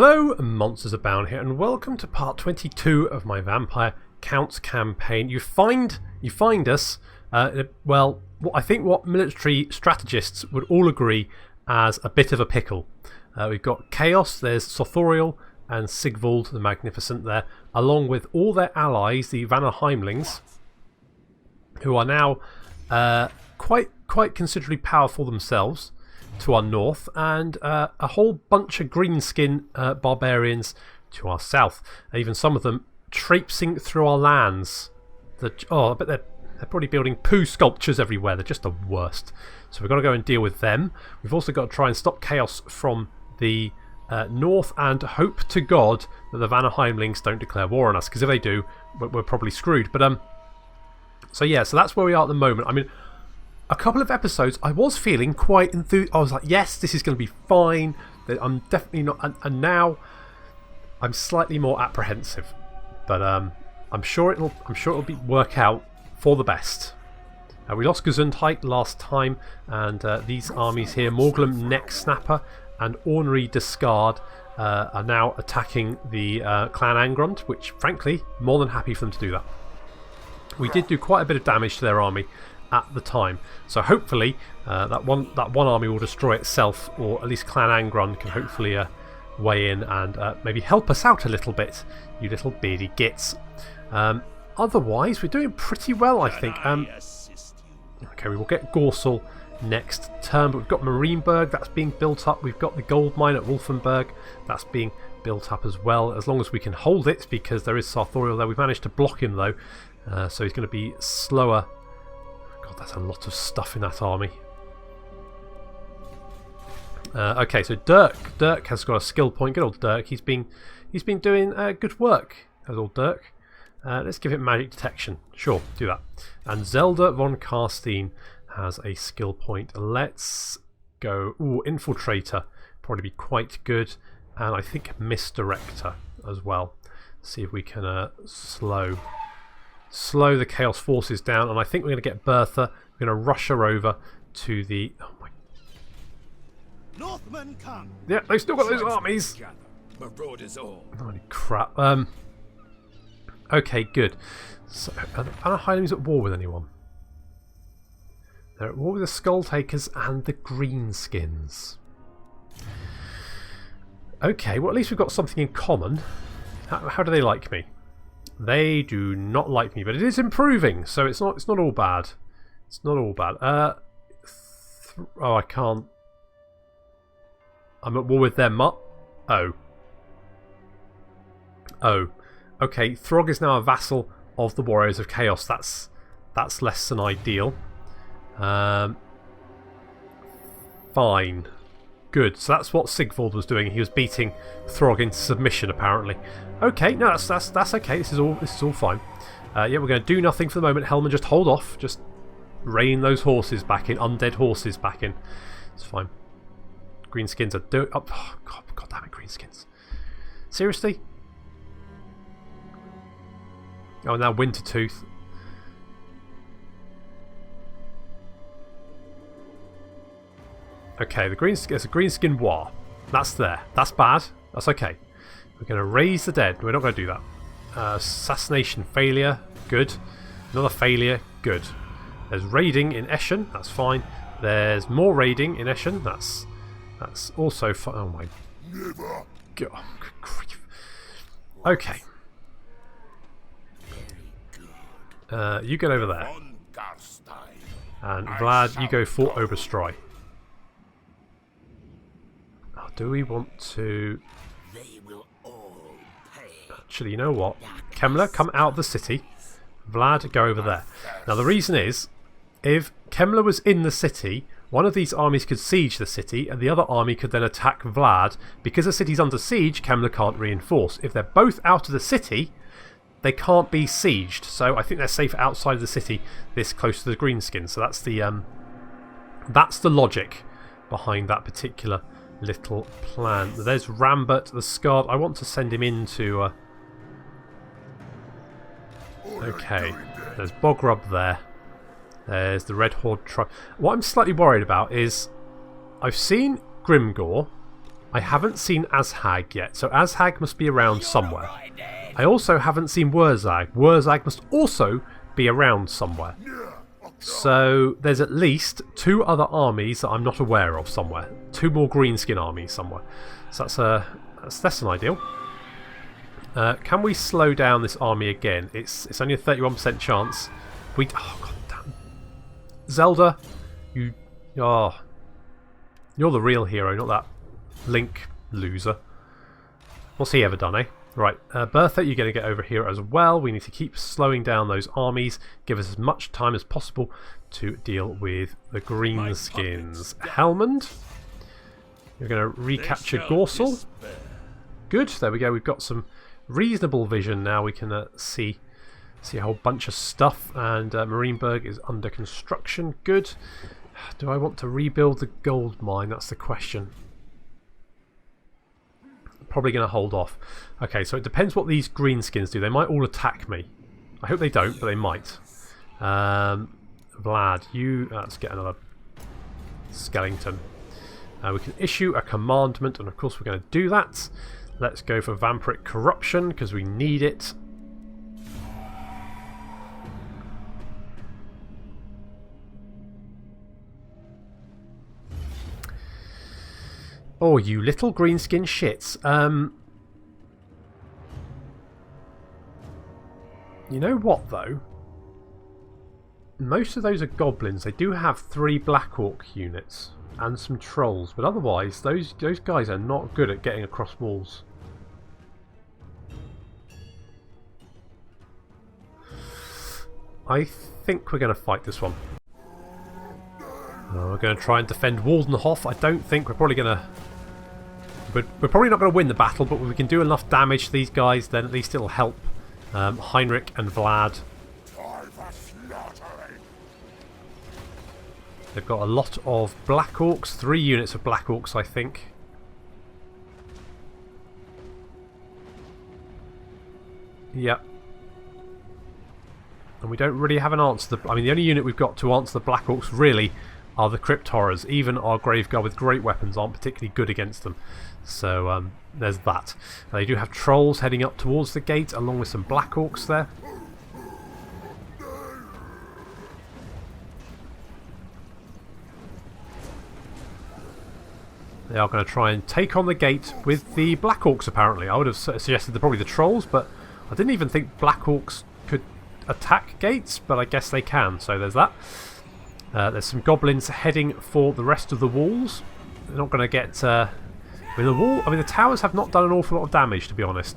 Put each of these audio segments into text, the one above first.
Hello, Monsters Abound here, and welcome to part 22 of my Vampire Counts campaign. You find us, well, I think what military strategists would all agree as a bit of a pickle. We've got Chaos, there's Sothoriel and Sigvald the Magnificent there, along with all their allies, the Vannerheimlings, who are now quite considerably powerful themselves to our north, and a whole bunch of Greenskin barbarians to our south. Even some of them traipsing through our lands. I bet they're probably building poo sculptures everywhere. They're just the worst. So we've got to go and deal with them. We've also got to try and stop Chaos from the north and hope to God that the Vannerheimlings don't declare war on us, because if they do, we're probably screwed. But so that's where we are at the moment. I mean, a couple of episodes, I was feeling quite enthused. I was like, yes, this is going to be fine. I'm definitely not. And now I'm slightly more apprehensive. But I'm sure it'll work out for the best. We lost Gesundheit last time, and these armies here, Morglum Neck Snapper and Ornery Discard, are now attacking the Clan Angrund, which, frankly, more than happy for them to do that. We did do quite a bit of damage to their army at the time, so hopefully that one army will destroy itself, or at least Clan Angrund can hopefully weigh in and maybe help us out a little bit, you little beardy gits. Otherwise, we're doing pretty well, I think. Okay, we will get Gorsel next turn, but we've got Marienburg, that's being built up. We've got the gold mine at Wolfenberg, that's being built up as well, as long as we can hold it, because there is Sarthoriel there. We've managed to block him though, so he's going to be slower. God, that's a lot of stuff in that army. Okay, so Dirk has got a skill point. Good old Dirk. He's been doing good work, as old Dirk. Let's give it magic detection. Sure, do that. And Zelda von Karstein has a skill point. Let's go. Ooh, Infiltrator. Probably be quite good. And I think Misdirector as well. See if we can slow the Chaos forces down. And I think we're going to get Bertha. We're going to rush her over to the... Oh my... Northmen come. Yeah, they've still got those armies. Holy crap. Okay, good. So, are the Vannerheimlings at war with anyone? They're at war with the Skull Takers and the Greenskins. Okay, well at least we've got something in common. How do they like me? They do not like me, but it is improving, so it's not all bad. It's not all bad. Oh, I can't. I'm at war with them. Oh. Okay, Throg is now a vassal of the Warriors of Chaos. That's less than ideal. Fine. Good. So that's what Sigvald was doing. He was beating Throg into submission, apparently. Okay, no, that's okay. This is all fine. Yeah, we're going to do nothing for the moment. Hellman, just hold off. Just rein those horses back in. Undead horses back in. It's fine. Greenskins are doing... Oh, God damn it, Greenskins. Seriously? Oh, now Wintertooth. Okay, it's a Greenskin war. That's there. That's bad. That's okay. We're going to raise the dead. We're not going to do that. Assassination failure. Good. Another failure. Good. There's raiding in Eschen. That's fine. There's more raiding in Eschen. That's also fine. Oh my God. Good grief. Okay. You get over there. And Vlad, you go for Oberstroy. Oh, do we want to... Actually, you know what? Kemmler, come out of the city. Vlad, go over there. Now, the reason is, if Kemmler was in the city, one of these armies could siege the city, and the other army could then attack Vlad. Because the city's under siege, Kemmler can't reinforce. If they're both out of the city, they can't be sieged, so I think they're safe outside of the city, this close to the Greenskin. So that's the logic behind that particular little plan. There's Rambert the Scarred. I want to send him into... Okay, there's Bogrub there. There's the Red Horde tribe. What I'm slightly worried about is I've seen Grimgor I haven't seen Azhag yet, so Azhag must be around somewhere. I also haven't seen Wurzag. Wurzag must also be around somewhere. So there's at least 2 other armies that I'm not aware of somewhere. 2 more Greenskin armies somewhere. So that's less than ideal. Can we slow down this army again? It's only a 31% chance. Oh god damn. Zelda, you're the real hero, not that Link loser. What's he ever done, eh? Right, Bertha, you're going to get over here as well. We need to keep slowing down those armies. Give us as much time as possible to deal with the Greenskins. Helmond, you're going to recapture Gorsel. Good, there we go. We've got some reasonable vision now. We can see a whole bunch of stuff. And Marienburg is under construction. Good. Do I want to rebuild the gold mine? That's the question. Probably going to hold off. Okay, so it depends what these Greenskins do. They might all attack me. I hope they don't, but they might. Vlad, you... let's get another skeleton. We can issue a commandment, and of course we're going to do that. Let's go for Vampiric Corruption, because we need it. Oh, you little greenskin shits. You know what, though? Most of those are goblins. They do have 3 Black Orc units and some trolls, but otherwise, those guys are not good at getting across walls. I think we're going to fight this one. We're going to try and defend Waldenhof. I don't think we're probably going to... We're probably not going to win the battle, but if we can do enough damage to these guys, then at least it'll help Heinrich and Vlad. They've got a lot of Black Orcs, 3 units of Black Orcs, I think. Yep. And we don't really have an answer. I mean, the only unit we've got to answer the Black Orcs, really, are the Crypt Horrors. Even our Graveguard with great weapons aren't particularly good against them. So there's that. They do have trolls heading up towards the gate, along with some Black Orcs there. They are going to try and take on the gate with the Black Orcs, apparently. I would have suggested probably the trolls, but I didn't even think Black Orcs could attack gates, but I guess they can, so there's that. There's some goblins heading for the rest of the walls. They're not going to get... the towers have not done an awful lot of damage, to be honest.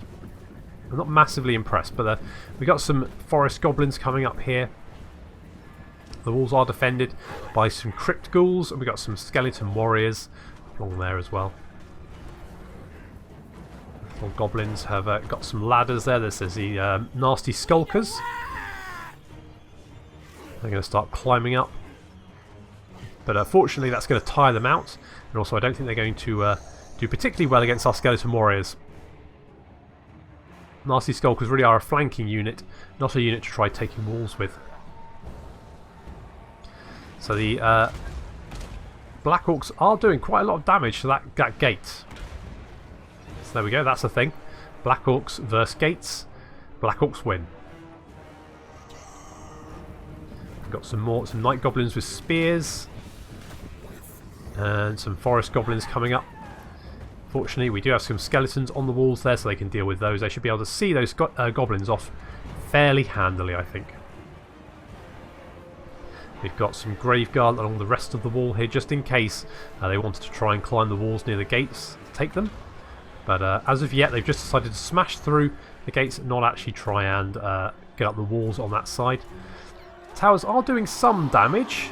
I'm not massively impressed, but we've got some forest goblins coming up here. The walls are defended by some crypt ghouls, and we've got some skeleton warriors along there as well. Little goblins have got some ladders there. This is the nasty skulkers. They're going to start climbing up. But fortunately that's going to tire them out. And also I don't think they're going to do particularly well against our skeleton warriors. Nasty skulkers really are a flanking unit, not a unit to try taking walls with. So the Black Orcs are doing quite a lot of damage to that gate. So there we go, that's the thing. Black Orcs versus gates. Black Orcs win. We've got some night goblins with spears. And some forest goblins coming up. Fortunately, we do have some skeletons on the walls there, so they can deal with those. They should be able to see those goblins off fairly handily, I think. We've got some Graveguard along the rest of the wall here, just in case they wanted to try and climb the walls near the gates to take them. But as of yet, they've just decided to smash through the gates and not actually try and get up the walls on that side. Towers are doing some damage.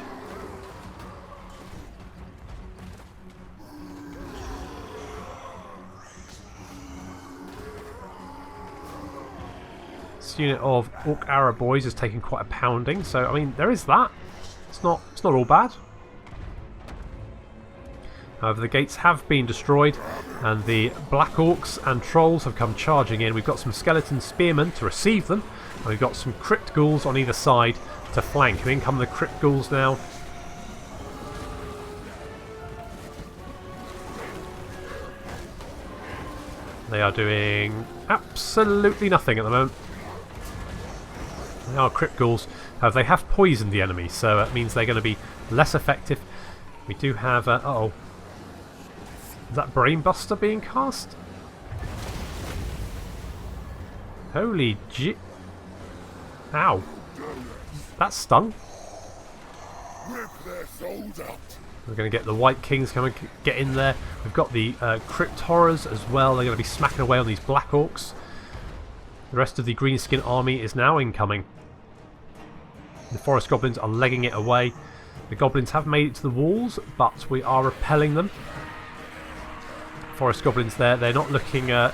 This unit of Orc Arrow Boys is taking quite a pounding, so I mean there is that. It's not all bad. However, the gates have been destroyed, and the Black Orcs and Trolls have come charging in. We've got some skeleton spearmen to receive them, and we've got some crypt ghouls on either side to flank. And in come the crypt ghouls now. They are doing absolutely nothing at the moment. They are crypt ghouls. However, they have poisoned the enemy, so it means they're going to be less effective. We do have... uh-oh. Is that Brainbuster being cast? Holy G... Ow. That stung. We're going to get the White Kings coming, get in there. We've got the Crypt Horrors as well. They're going to be smacking away on these Black Orcs. The rest of the Greenskin army is now incoming. The Forest Goblins are legging it away. The Goblins have made it to the walls, but we are repelling them. Forest Goblins there, they're not looking... the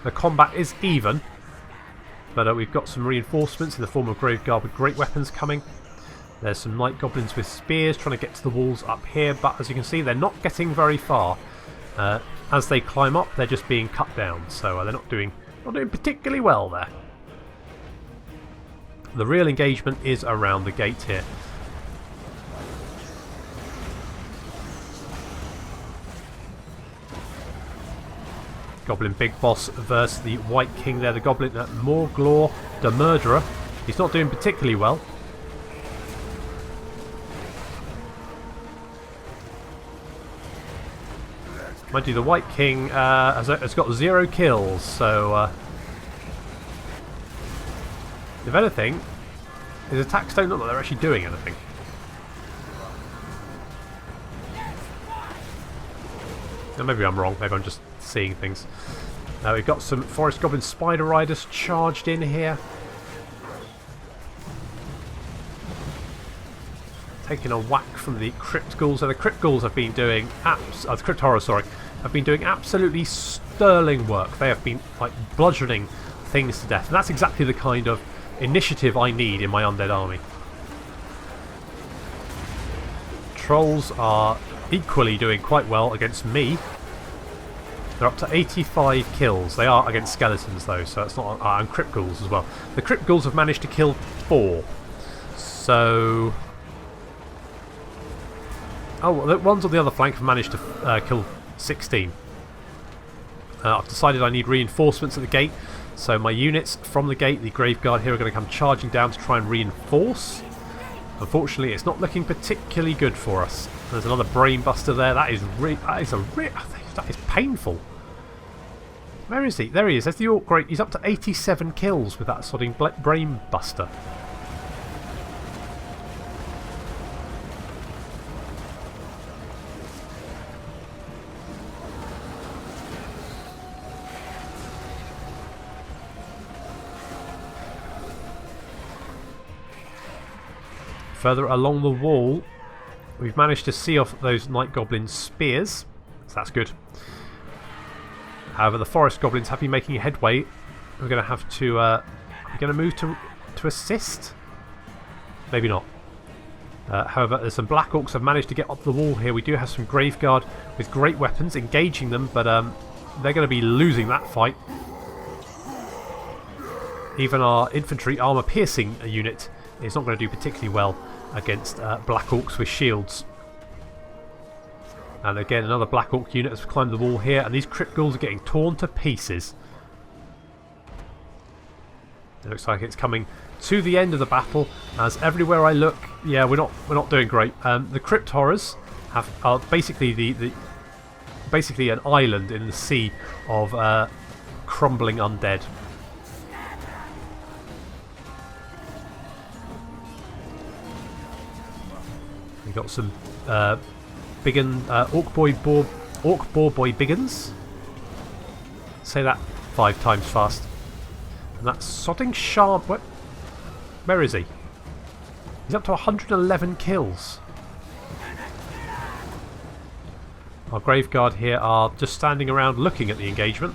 combat is even, but we've got some reinforcements in the form of Graveguard with great weapons coming. There's some Night Goblins with spears trying to get to the walls up here, but as you can see, they're not getting very far. As they climb up, they're just being cut down, so they're not doing particularly well there. The real engagement is around the gate here. Goblin Big Boss versus the White King there. The Goblin Morglor, the Murderer. He's not doing particularly well. Mind you, the White King has got 0 kills, so if anything, his attacks don't look like they're actually doing anything. Now, maybe I'm wrong, maybe I'm just seeing things. We've got some Forest Goblin Spider Riders charged in here. Taking a whack from the Crypt Ghouls. So the Crypt Ghouls have been doing... the Crypt Horrors, sorry. Have been doing absolutely sterling work. They have been like bludgeoning things to death. And that's exactly the kind of initiative I need in my undead army. Trolls are equally doing quite well against me. They're up to 85 kills. They are against skeletons though, so it's not... and Crypt Ghouls as well. The Crypt Ghouls have managed to kill 4. So... oh, the ones on the other flank have managed to kill 16. I've decided I need reinforcements at the gate, so my units from the gate, the Graveguard here, are going to come charging down to try and reinforce. Unfortunately, it's not looking particularly good for us. There's another Brainbuster there. That is painful. Where is he? There he is. There's the Orc Great. He's up to 87 kills with that sodding Brainbuster. Further along the wall, we've managed to see off those Night Goblin spears, so that's good. However, the Forest Goblins have been making headway. We're going to have to... we're going to move to assist? Maybe not. However, there's some Black Orcs have managed to get up the wall here. We do have some Graveguard with great weapons engaging them, but they're going to be losing that fight. Even our infantry armour-piercing unit is not going to do particularly well against Black Orcs with shields. And again, another Black Orc unit has climbed the wall here, and these Crypt Ghouls are getting torn to pieces. It looks like it's coming to the end of the battle, as everywhere I look, yeah, we're not doing great. The Crypt Horrors are basically basically an island in the sea of crumbling undead. We got some Orc Boar Boy Biggins. Say that 5 times fast. And that sodding Sharp. Where is he? He's up to 111 kills. Our Graveguard here are just standing around looking at the engagement.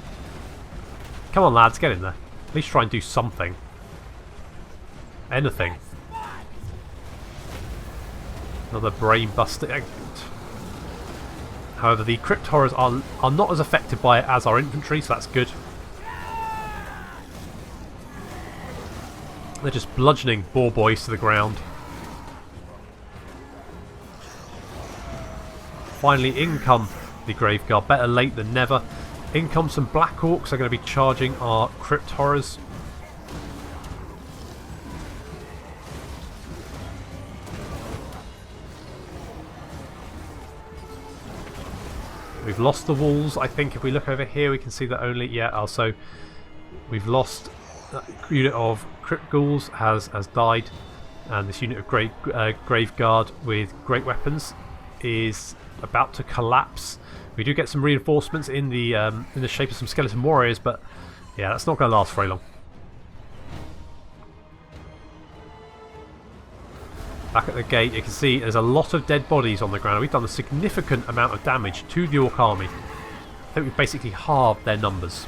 Come on, lads, get in there. At least try and do something. Anything. Another Brainbuster. However, the Crypt Horrors are not as affected by it as our infantry, so that's good. They're just bludgeoning Boar Boys to the ground. Finally, in come the Graveguard. Better late than never. In come some Black Orcs. They're going to be charging our Crypt Horrors. We've lost the walls. I think if we look over here, we can see that only... Yeah, also we've lost a unit of Crypt Ghouls has died, and this unit of Grave Guard with great weapons is about to collapse. We do get some reinforcements in the shape of some skeleton warriors, but yeah, that's not going to last very long. Back at the gate, you can see there's a lot of dead bodies on the ground. We've done a significant amount of damage to the Orc army. I think we've basically halved their numbers.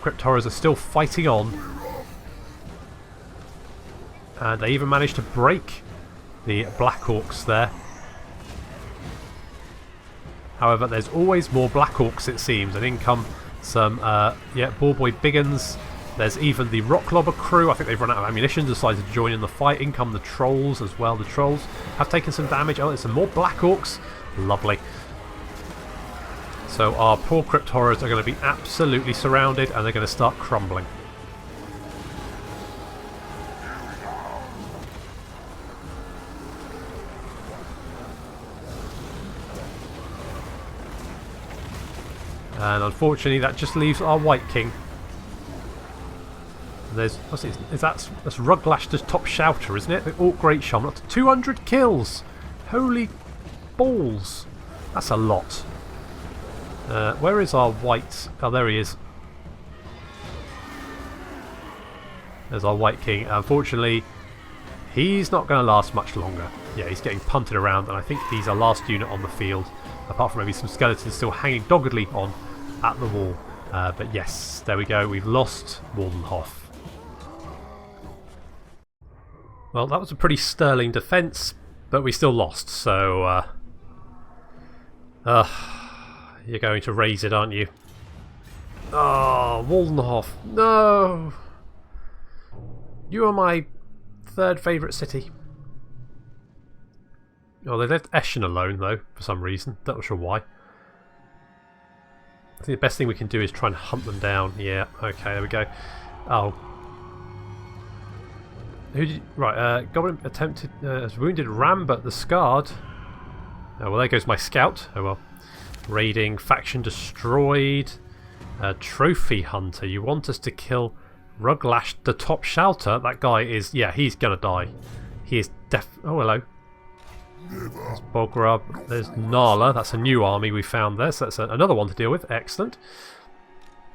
Crypt Horrors are still fighting on. And they even managed to break the Black Orcs there. However, there's always more Black Orcs, it seems. And in come some, Ball Boy Biggins. There's even the Rock Lobber crew. I think they've run out of ammunition, decided to join in the fight. In come the Trolls as well. The Trolls have taken some damage. Oh, there's some more Black Orcs. Lovely. So our poor Crypt Horrors are going to be absolutely surrounded, and they're going to start crumbling. And unfortunately, that just leaves our White King. There's that's Ruglash's top shouter, isn't it? The Orc Great Shaman, up to 200 kills. Holy balls, that's a lot. Where is our white? Oh, there he is. There's our White King. Unfortunately, he's not going to last much longer. Yeah, he's getting punted around, and I think he's our last unit on the field, apart from maybe some skeletons still hanging doggedly on at the wall. But yes, there we go. We've lost Waldenhof. Well, that was a pretty sterling defence, but we still lost, so... you're going to raise it, aren't you? Oh, Waldenhof, no! You are my third favourite city. Oh, they left Eschen alone, though, for some reason. Not sure why. I think the best thing we can do is try and hunt them down. Yeah, okay, there we go. Oh. Goblin attempted, has wounded Rambert the Scarred. Oh, well, there goes my scout. Oh, well. Raiding, faction destroyed. Trophy Hunter. You want us to kill Ruglash the top shouter? That guy is, yeah, he's gonna die. He is oh, hello. There's Bogrub. There's Nala. That's a new army we found there, so that's another one to deal with. Excellent.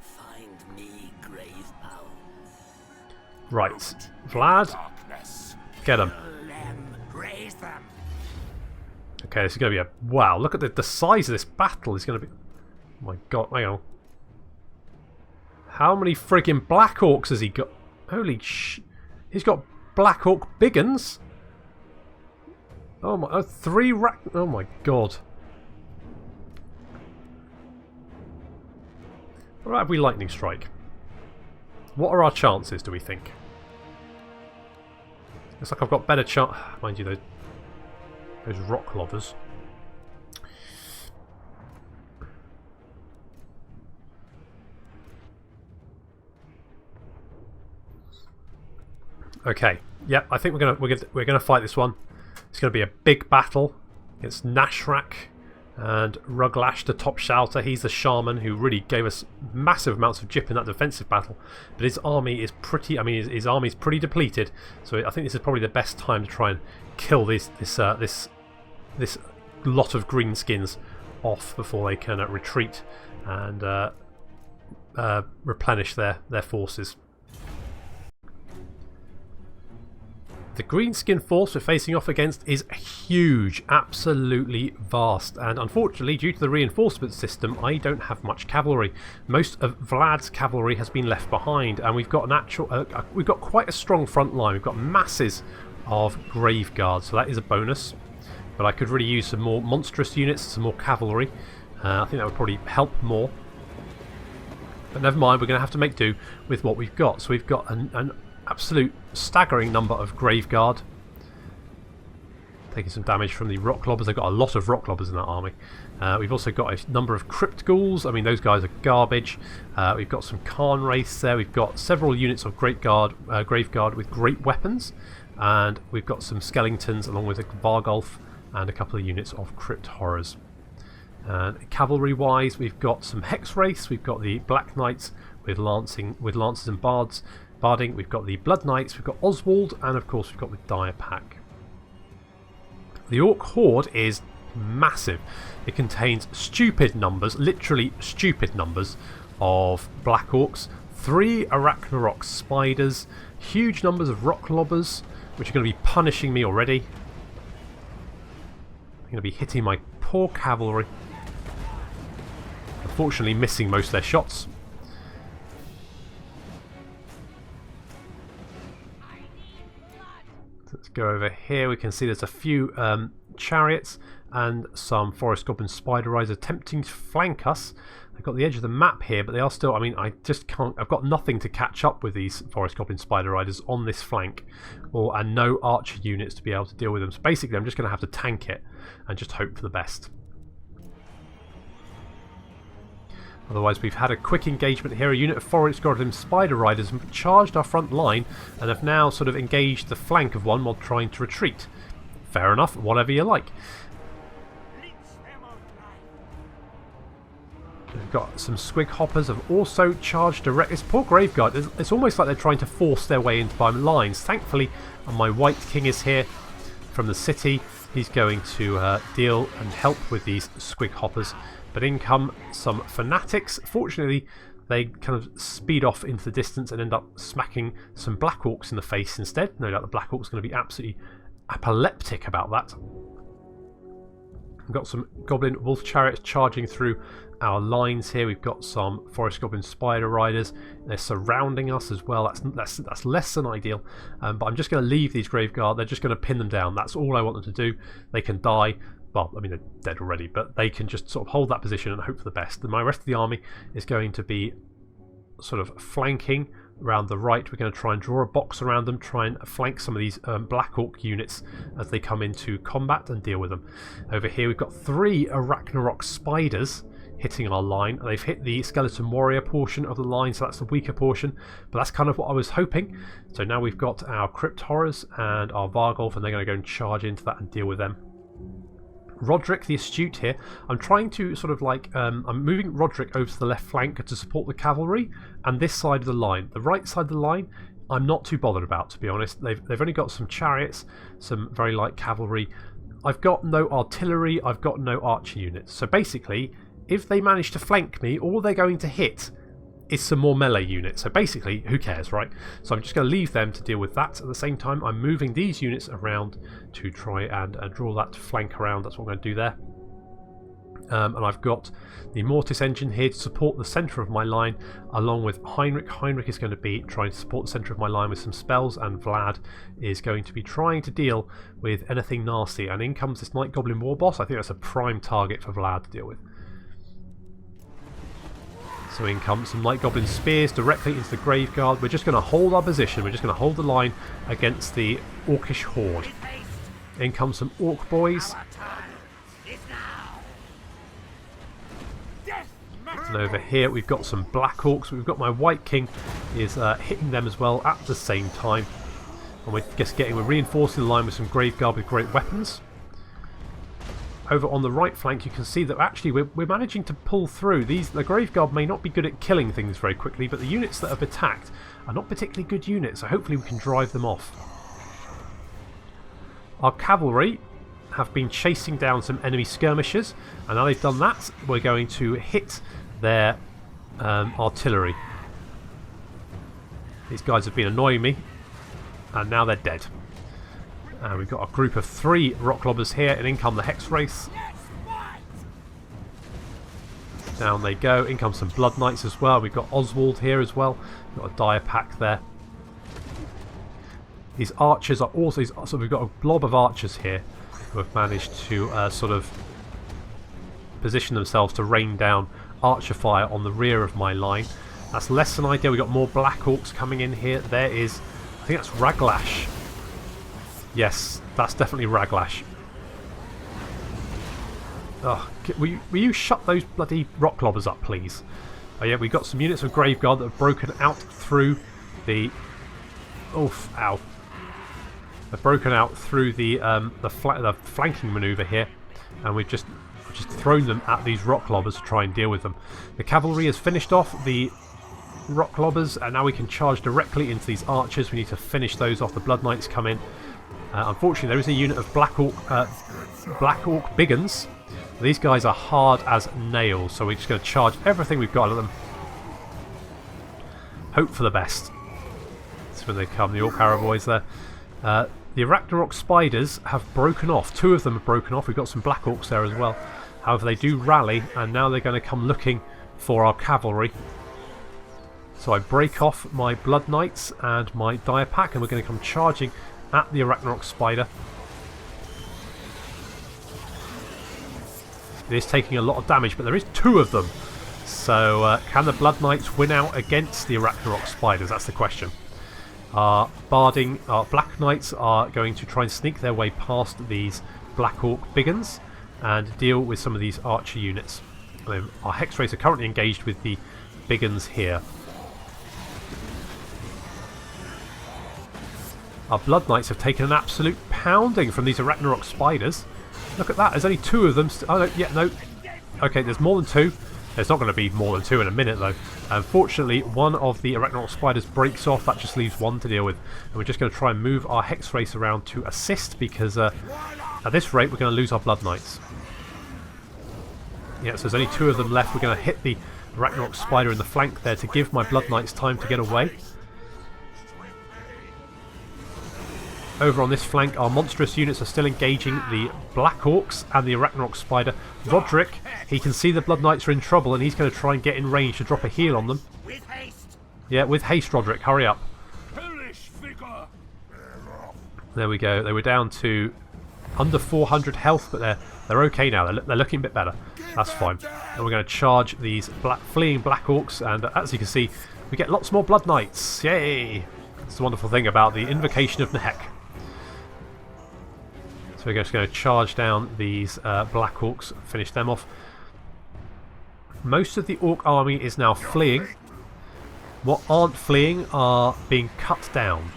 Find me grave bones. Right. Vlad, get him. Okay, this is going to be a... Wow, look at the size of this battle. It's going to be... Oh my god, hang on. How many friggin' Black Orcs has he got? Holy sh... He's got Black Orc Biggins? Oh my... Oh my god. Alright, have we Lightning Strike? What are our chances, do we think? Looks like I've got better chance... Mind you, those rock lovers. Okay. Yep, I think we're gonna fight this one. It's gonna be a big battle against Nashrak and Ruglash, the top shouter. He's the shaman who really gave us massive amounts of jip in that defensive battle. But his army is pretty... I mean, his army's pretty depleted. So I think this is probably the best time to try and kill this lot of greenskins off before they can retreat and replenish their forces. The greenskin force we're facing off against is huge, absolutely vast, and unfortunately, due to the reinforcement system, I don't have much cavalry. Most of Vlad's cavalry has been left behind, and we've got we've got quite a strong front line. We've got masses of grave guards, so that is a bonus. But I could really use some more monstrous units, some more cavalry. I think that would probably help more. But never mind, we're going to have to make do with what we've got. So we've got an absolute staggering number of Grave Guard. Taking some damage from the rock lobbers. They've got a lot of rock lobbers in that army. We've also got a number of crypt ghouls. I mean, those guys are garbage. We've got some Khan Wraiths there. We've got several units of Grave Guard with great weapons. And we've got some skeletons along with a Vargulf and a couple of units of Crypt Horrors. Cavalry-wise, we've got some Hex Wraiths. We've got the Black Knights with lances and barding. We've got the Blood Knights. We've got Oswald, and of course we've got the Dire Pack. The Orc Horde is massive. It contains stupid numbers, literally stupid numbers, of Black Orcs, 3 Arachnarok Spiders, huge numbers of Rock Lobbers, which are going to be punishing me already. I'm going to be hitting my poor cavalry. Unfortunately missing most of their shots. Let's go over here. We can see there's a few chariots and some Forest Goblin Spider Riders attempting to flank us. They've got the edge of the map here, but they are still... I mean, I just can't... I've got nothing to catch up with these Forest Goblin Spider Riders on this flank, and no archer units to be able to deal with them. So basically, I'm just going to have to tank it and just hope for the best. Otherwise, we've had a quick engagement here. A unit of Forest Goblin Spider Riders have charged our front line and have now sort of engaged the flank of one while trying to retreat. Fair enough, whatever you like. We've got some Squig Hoppers have also charged direct. This poor Graveguard, it's almost like they're trying to force their way into my lines. Thankfully, my White King is here from the city. He's going to deal and help with these Squig Hoppers. But in come some Fanatics. Fortunately, they kind of speed off into the distance and end up smacking some Black Orcs in the face instead. No doubt the Black Orcs going to be absolutely epileptic about that. We've got some Goblin Wolf Chariots charging through our lines here. We've got some Forest Goblin Spider Riders. They're surrounding us as well. That's less than ideal. But I'm just going to leave these Graveguard. They're just going to pin them down. That's all I want them to do. They can die. Well, I mean, they're dead already, but they can just sort of hold that position and hope for the best. And my rest of the army is going to be sort of flanking around the right. We're going to try and draw a box around them, try and flank some of these Black Orc units as they come into combat and deal with them. Over here, we've got 3 Arachnarok Spiders hitting our line. They've hit the Skeleton Warrior portion of the line, so that's the weaker portion, but that's kind of what I was hoping. So now we've got our Crypt Horrors and our Vargulf, and they're going to go and charge into that and deal with them. Roderick the Astute here. I'm trying to sort of like, I'm moving Roderick over to the left flank to support the cavalry and this side of the line. The right side of the line, I'm not too bothered about, to be honest. They've only got some chariots, some very light cavalry. I've got no artillery, I've got no archer units. So basically, if they manage to flank me, all they're going to hit is some more melee units. So basically, who cares, right? So I'm just going to leave them to deal with that. At the same time, I'm moving these units around to try and draw that to flank around. That's what I'm going to do there. And I've got the Mortis engine here to support the centre of my line, along with Heinrich. Heinrich is going to be trying to support the centre of my line with some spells, and Vlad is going to be trying to deal with anything nasty. And in comes this Night Goblin War Boss. I think that's a prime target for Vlad to deal with. So in comes some Night Goblin Spears directly into the Graveguard. We're just going to hold our position. We're just going to hold the line against the Orcish Horde. In comes some Orc Boys. And over here we've got some Black Orcs. We've got my White King is hitting them as well at the same time. And we're reinforcing the line with some Graveguard with great weapons. Over on the right flank, you can see that actually we're managing to pull through. The Graveguard may not be good at killing things very quickly, but the units that have attacked are not particularly good units, so hopefully we can drive them off. Our cavalry have been chasing down some enemy skirmishers, and now they've done that, we're going to hit their artillery. These guys have been annoying me, and now they're dead. We've got a group of 3 Rock Lobbers here, and in come the Hex Wraiths. Down they go. In come some Blood Knights as well. We've got Oswald here as well. We've got a Dire Pack there. These archers are also... So we've got a blob of archers here who have managed to sort of position themselves to rain down archer fire on the rear of my line. That's less than ideal. We've got more Black Orcs coming in here. There is... I think that's Raglash. Yes, that's definitely Raglash. Oh, will you shut those bloody rock lobbers up, please? Oh yeah, we've got some units of Graveguard that have broken out through the... Oof, ow. They've broken out through the flanking manoeuvre here, and we've just thrown them at these rock lobbers to try and deal with them. The cavalry has finished off the rock lobbers, and now we can charge directly into these archers. We need to finish those off. The Blood Knights come in. Unfortunately, there is a unit of Black Orc Biggins. These guys are hard as nails, so we're just going to charge everything we've got at them. Hope for the best. That's when they come, the Orc Paraboys there. The Arachnarok Spiders have broken off. 2 of them have broken off. We've got some Black Orcs there as well. However, they do rally, and now they're going to come looking for our cavalry. So I break off my Blood Knights and my Dire Pack, and we're going to come charging at the Arachnarok Spider. It is taking a lot of damage, but there is 2 of them. So can the Blood Knights win out against the Arachnarok Spiders? That's the question. Our Black Knights are going to try and sneak their way past these Black Orc Biggins and deal with some of these archer units. Our Hex Race are currently engaged with the Biggins here. Our Blood Knights have taken an absolute pounding from these Arachnarok Spiders. Look at that, there's only 2 of them. Oh, no, yeah, no. Okay, there's more than 2. There's not going to be more than 2 in a minute, though. Unfortunately, one of the Arachnarok Spiders breaks off. That just leaves 1 to deal with. And we're just going to try and move our Hex Race around to assist, because at this rate, we're going to lose our Blood Knights. Yeah, so there's only 2 of them left. We're going to hit the Arachnarok Spider in the flank there to give my Blood Knights time to get away. Over on this flank, our monstrous units are still engaging the Black Orcs and the Arachnarok Spider. Roderick, he can see the Blood Knights are in trouble, and he's going to try and get in range to drop a heal on them. With haste. Yeah, with haste, Roderick. Hurry up. There we go. They were down to under 400 health, but they're okay now. They're looking a bit better. That's fine. And we're going to charge these fleeing Black Orcs, and as you can see, we get lots more Blood Knights. Yay! That's the wonderful thing about the Invocation of Nehek. So we're just going to charge down these Black Orcs, finish them off. Most of the Orc army is now fleeing. What aren't fleeing are being cut down.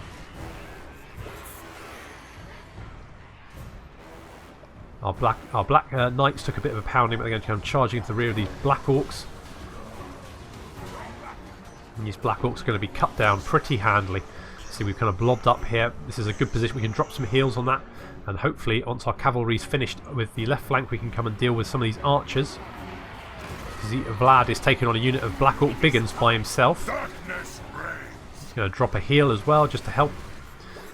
Our Black Knights took a bit of a pounding, but they're going to come charging into the rear of these Black Orcs. And these Black Orcs are going to be cut down pretty handily. See, we've kind of blobbed up here. This is a good position. We can drop some heals on that. And hopefully, once our cavalry's finished with the left flank, we can come and deal with some of these archers. Vlad is taking on a unit of Black Orc Biggins by himself. He's going to drop a heal as well, just to help.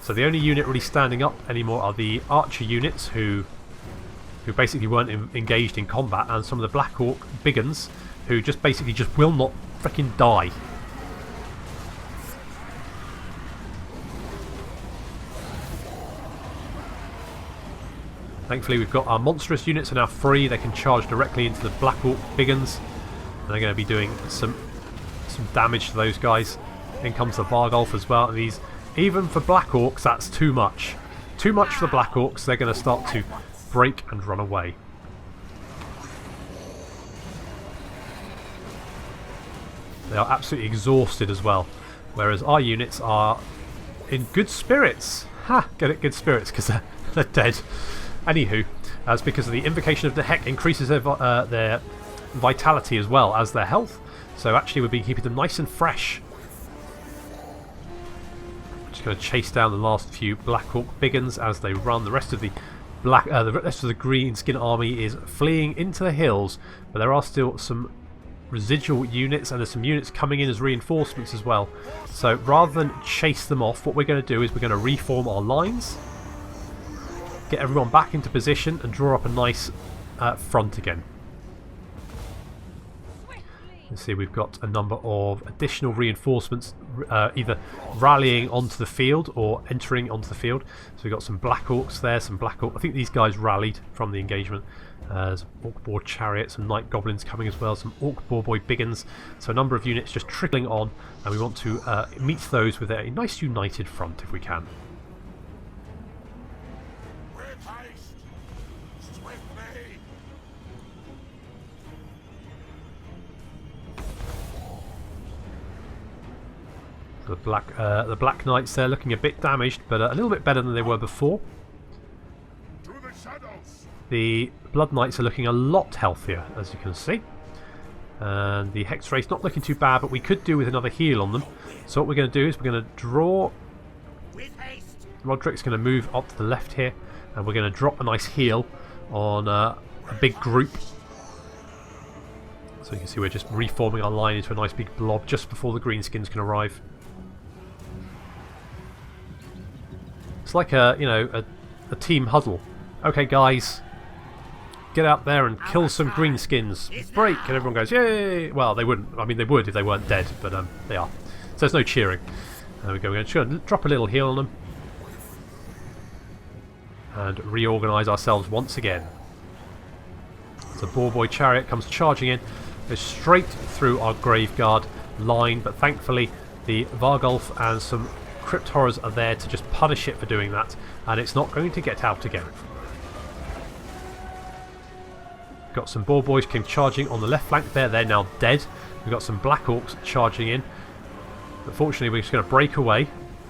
So the only unit really standing up anymore are the archer units, who basically weren't engaged in combat, and some of the Black Orc Biggins, who just basically will not freaking die. Thankfully, we've got our monstrous units are now free. They can charge directly into the Black Orc Biggins, and they're going to be doing some damage to those guys. In comes the Vargolf as well. And these, even for Black Orcs, that's too much. Too much for the Black Orcs. They're going to start to break and run away. They are absolutely exhausted as well, whereas our units are in good spirits. Ha! Get it, good spirits, because they're dead. Anywho, that's because of the Invocation of the Heck increases their vitality as well as their health. So actually we've been keeping them nice and fresh. Just going to chase down the last few Black Orc Biggins as they run. The rest of the Greenskin army is fleeing into the hills, but there are still some residual units, and there's some units coming in as reinforcements as well. So rather than chase them off, what we're going to do is we're going to reform our lines, get everyone back into position, and draw up a nice front again. You see, we've got a number of additional reinforcements either rallying onto the field or entering onto the field. So we've got some Black Orcs there, some Black Orc. I think these guys rallied from the engagement. Some Orc Boar Chariots, some Night Goblins coming as well, some Orc Boar Boy Biggins. So a number of units just trickling on, and we want to meet those with a nice united front if we can. The Black Knights there looking a bit damaged, but a little bit better than they were before. The Blood Knights are looking a lot healthier, as you can see. And the Hex Race not looking too bad, but we could do with another heal on them. So what we're going to do is we're going to draw. Roderick's going to move up to the left here, and we're going to drop a nice heal on a big group. So you can see we're just reforming our line into a nice big blob just before the Greenskins can arrive. It's like a team huddle. Okay, guys, get out there and kill some Greenskins. Break, and everyone goes, yay! Well, they wouldn't. I mean, they would if they weren't dead, but they are. So there's no cheering. There we go. We're going to drop a little heal on them and reorganise ourselves once again. So Boar Boy Chariot comes charging in, goes straight through our Graveguard line, but thankfully the Vargulf and some Crypt Horrors are there to just punish it for doing that, and it's not going to get out again. Got some Boar Boys came charging on the left flank there, they're now dead. We've got some Black Orcs charging in. Unfortunately, we're just going to break away,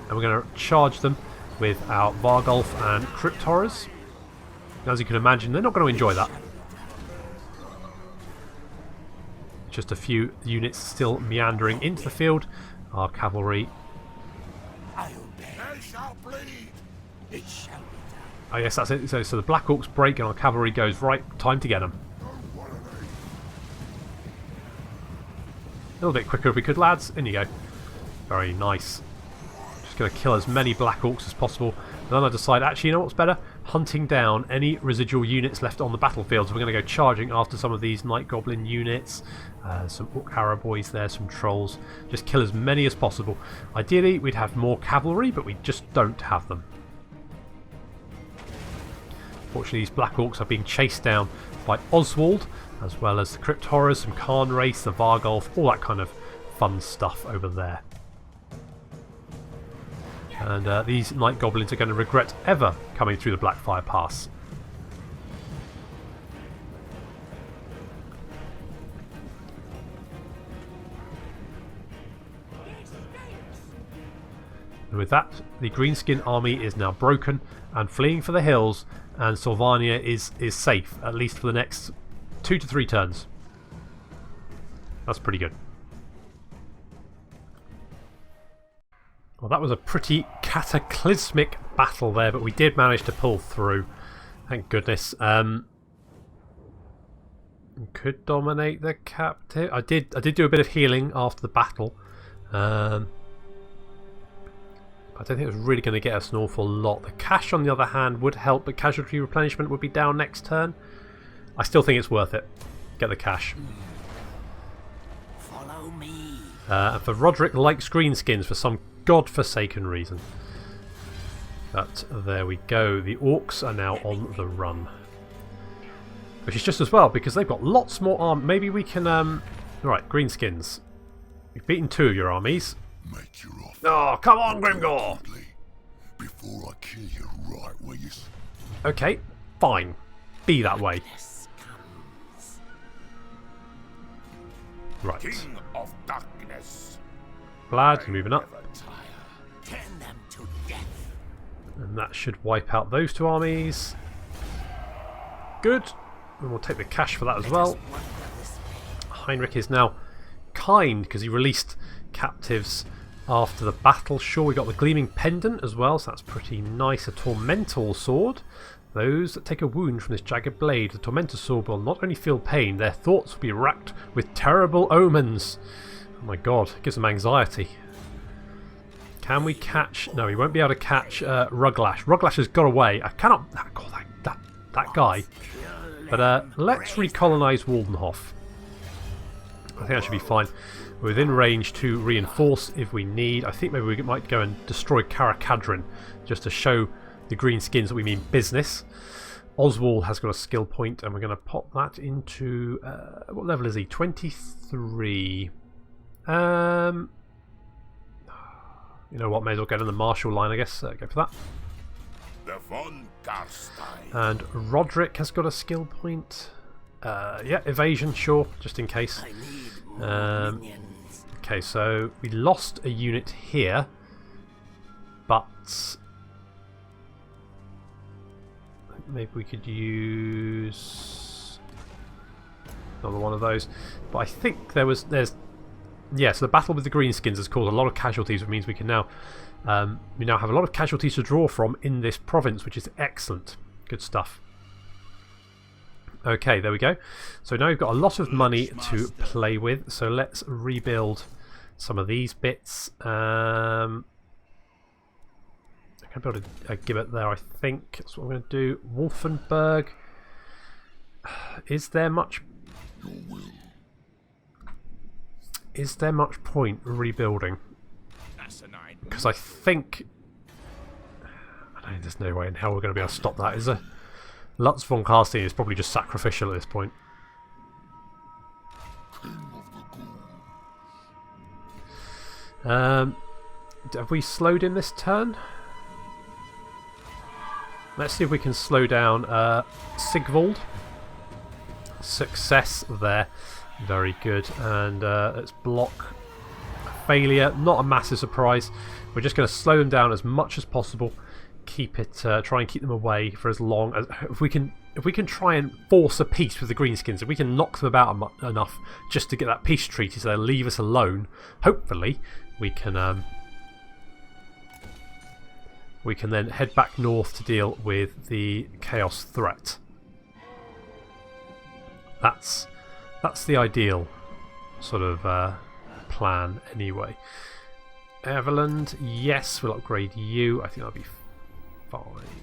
and we're going to charge them with our Vargulf and Crypt Horrors. As you can imagine, they're not going to enjoy that. Just a few units still meandering into the field. Our cavalry. Oh yes, that's it. So the Black Orcs break and our cavalry goes, right, time to get them. A little bit quicker if we could, lads. In you go. Very nice. Just going to kill as many Black Orcs as possible. And then I decide, actually, you know what's better? Hunting down any residual units left on the battlefield. So we're going to go charging after some of these Night Goblin units. Some Orc Harrow Boys there, some Trolls. Just kill as many as possible. Ideally, we'd have more cavalry, but we just don't have them. Fortunately, these Black Orcs are being chased down by Oswald, as well as the Crypt Horrors, some Khan Race, the Vargulf, all that kind of fun stuff over there. And these Night Goblins are going to regret ever coming through the Blackfire Pass. And with that, the Greenskin army is now broken and fleeing for the hills, and Sylvania is safe, at least for the next 2 to 3 turns. That's pretty good. Well, that was a pretty cataclysmic battle there, but we did manage to pull through. Thank goodness. Could dominate the captive. I did do a bit of healing after the battle. I don't think it was really going to get us an awful lot. The cash, on the other hand, would help, but casualty replenishment would be down next turn. I still think it's worth it. Get the cash. Follow me. And for Roderick likes Greenskins for some godforsaken reason. But there we go. The Orcs are now on the run. Which is just as well, because they've got lots more arm. Maybe we can... Right, Greenskins. You've beaten 2 of your armies. Make your offer. Oh, come on, Grimgor! Before I kill you right where you... Okay, fine. Be that way. Right. King of Darkness. Glad you're moving up. Turn them to death. And that should wipe out those 2 armies. Good. And we'll take the cash for that as well. Heinrich is now kind because he released captives after the battle. Sure, we got the Gleaming Pendant as well, so that's pretty nice. A Tormental Sword. Those that take a wound from this jagged blade, the Tormentor Sword will not only feel pain, their thoughts will be racked with terrible omens. Oh my god, it gives them anxiety. Can we catch... No, we won't be able to catch Ruglash. Ruglash has got away. I cannot... God, that guy. But let's recolonise Waldenhof. I think that should be fine. We're within range to reinforce if we need. I think maybe we might go and destroy Karakadrin just to show the Greenskins that we mean business. Oswald has got a skill point, and we're going to pop that into... what level is he? 23. You know what, may as well get in the martial line, I guess. Go for that. The von Garstein. And Roderick has got a skill point. Yeah, evasion, sure, just in case. Okay, so we lost a unit here, but maybe we could use another one of those. But I think there's yeah. So the battle with the Greenskins has caused a lot of casualties, which means we can now we now have a lot of casualties to draw from in this province, which is excellent. Good stuff. Okay, there we go. So now we've got a lot of money to play with. So let's rebuild some of these bits. I can build a gibbet there, I think. That's what I'm going to do. Wolfenburg. Is there much point rebuilding? Because I think there's no way in hell we're going to be able to stop that, is there? Lutz von Karstein is probably just sacrificial at this point. Have we slowed in this turn? Let's see if we can slow down Sigvald. Success there. Very good. And let's block failure. Not a massive surprise. We're just going to slow them down as much as possible. Keep it, try and keep them away for as long as if we can try and force a peace with the Greenskins. If we can knock them about enough just to get that peace treaty, so they'll leave us alone. Hopefully, we can then head back north to deal with the chaos threat. That's the ideal sort of plan, anyway. Everland, yes, we'll upgrade you. I think that'll be fine.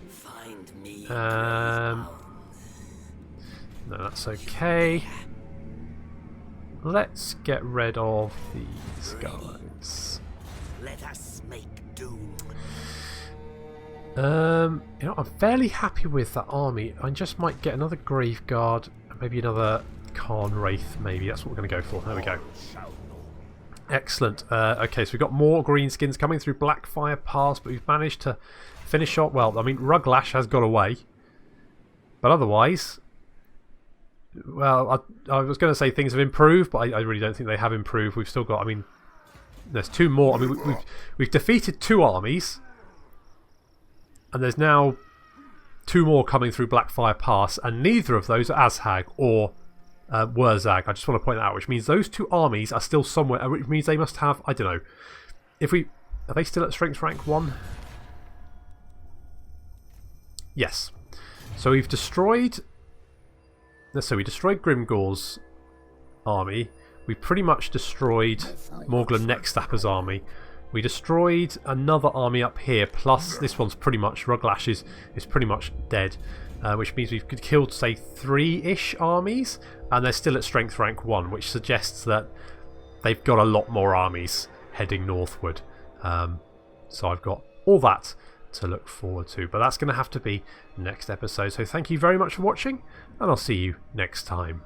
Find me. No, that's okay. Let's get rid of these guys. Let us make doom. You know, I'm fairly happy with that army. I just might get another Graveguard, maybe another Khan Wraith. Maybe that's what we're going to go for. There we go. Excellent. Okay, so we've got more Greenskins coming through Blackfire Pass, but we've managed to finish off. Well, I mean, Ruglash has got away, but otherwise, well, I was going to say things have improved, but I really don't think they have improved. We've still got. I mean, there's two more. I mean, we've defeated two armies, and there's now two more coming through Blackfire Pass, and neither of those are Azhag or Wurzag. I just want to point that out, which means those two armies are still somewhere. Which means they must have. I don't know. Are they still at strength rank 1? Yes. So we've destroyed. So we destroyed Grimgor's army. We pretty much destroyed Morglan Nextapper's army. We destroyed another army up here. Plus, this one's pretty much Ruglash is pretty much dead, which means we've killed, say, 3-ish armies, and they're still at strength rank 1, which suggests that they've got a lot more armies heading northward. So I've got all that to look forward to, but that's going to have to be next episode. So thank you very much for watching, and I'll see you next time.